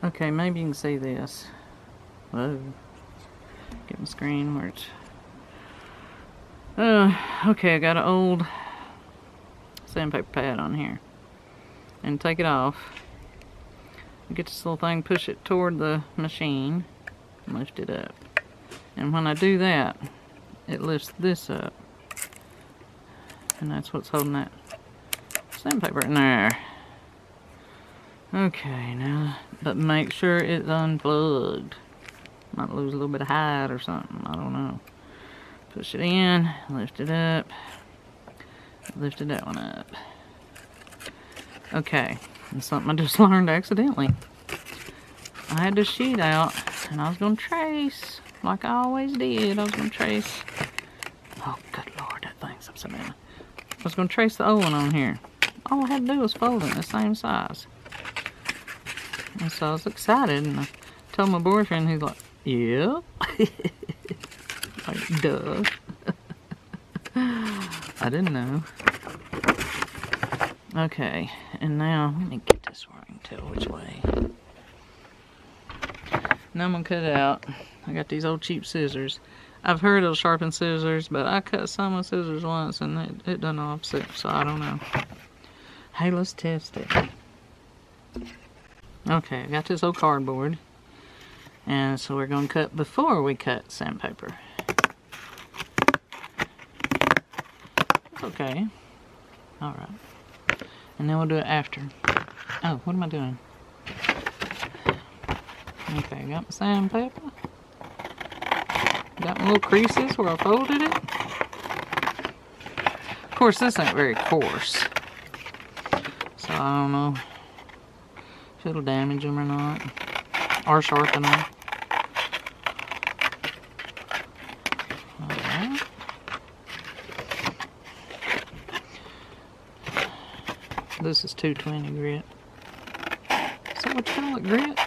Okay, maybe you can see this. Whoa. Get my screen where it's... okay, I got an old sandpaper pad on here. And take it off. Get this little thing, push it toward the machine, and lift it up. And when I do that, it lifts this up. And that's what's holding that sandpaper in there. Okay, now, but make sure it's unplugged. Might lose a little bit of height or something, I don't know. Push it in, lift it up, lifted that one up. Okay, and something I just learned accidentally. I had this sheet out, and I was going to trace, like I always did. I was going to trace, oh good lord, that thing's upside down. I was going to trace the old one on here. All I had to do was fold it the same size. And so I was excited, and I told my boyfriend, he's like, yeah. Like, duh. I didn't know. Okay, and now, let me get this where I can tell which way. Now I'm gonna cut it out. I got these old cheap scissors. I've heard of sharpened scissors, but I cut some with scissors once and it done the opposite, so I don't know. Hey, let's test it. Okay, I got this old cardboard. And so we're gonna cut before we cut sandpaper. Okay. Alright. And then we'll do it after. Oh, what am I doing? Okay, got my sandpaper. Got my little creases where I folded it. Of course, this ain't very coarse. So I don't know if it'll damage them or not. Or sharpen them. Alright. This is 220 grit. Is that what you call it, grit?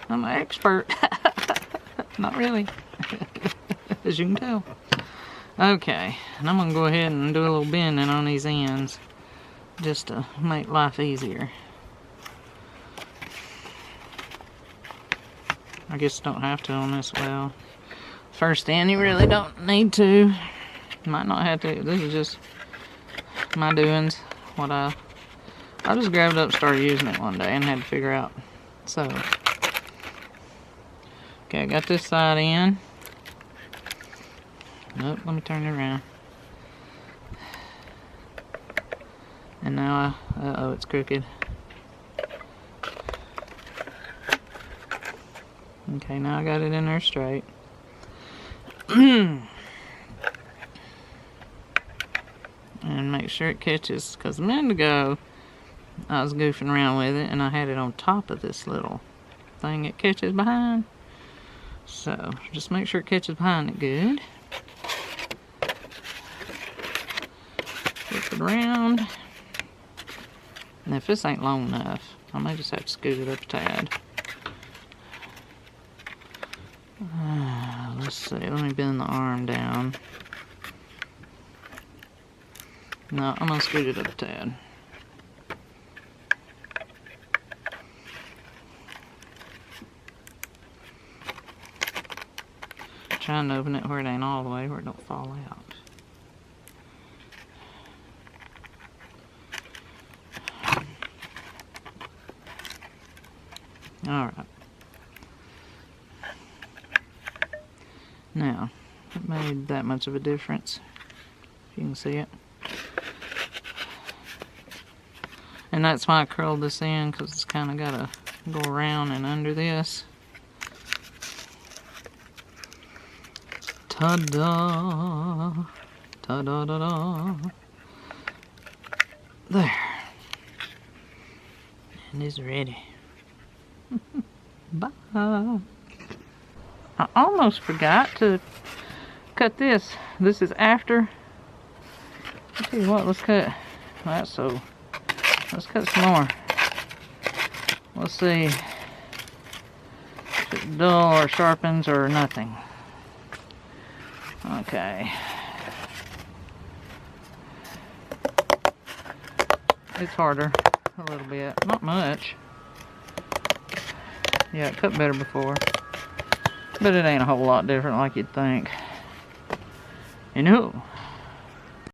I'm an expert. Not really. As you can tell. Okay, and I'm going to go ahead and do a little bending on these ends. Just to make life easier. I guess don't have to on this well. First end, you really don't need to. Might not have to. This is just my doings. What I just grabbed it up, started using it one day, and had to figure out. So, okay, I got this side in. Nope, let me turn it around. And now uh-oh, it's crooked. Okay, now I got it in there straight. And make sure it catches, because a minute ago I was goofing around with it and I had it on top of this little thing it catches behind. So just make sure it catches behind it good. Flip it around. And if this ain't long enough, I may just have to scoot it up a tad. Let's see, let me bend the arm down. No, I'm gonna scoot it up a tad. Trying to open it where it ain't all the way, where it don't fall out. Alright. Now, it made that much of a difference. If you can see it. And that's why I curled this in, because it's kind of got to go around and under this. Ta-da! Ta-da-da-da! There. And it's ready. Bye. I almost forgot to cut this. This is after. I'll tell you what, let's cut. That's so. Let's cut some more. Let's see if it dull or sharpens or nothing. Okay. It's harder a little bit, not much. Yeah, it cut better before. But it ain't a whole lot different like you'd think. You know,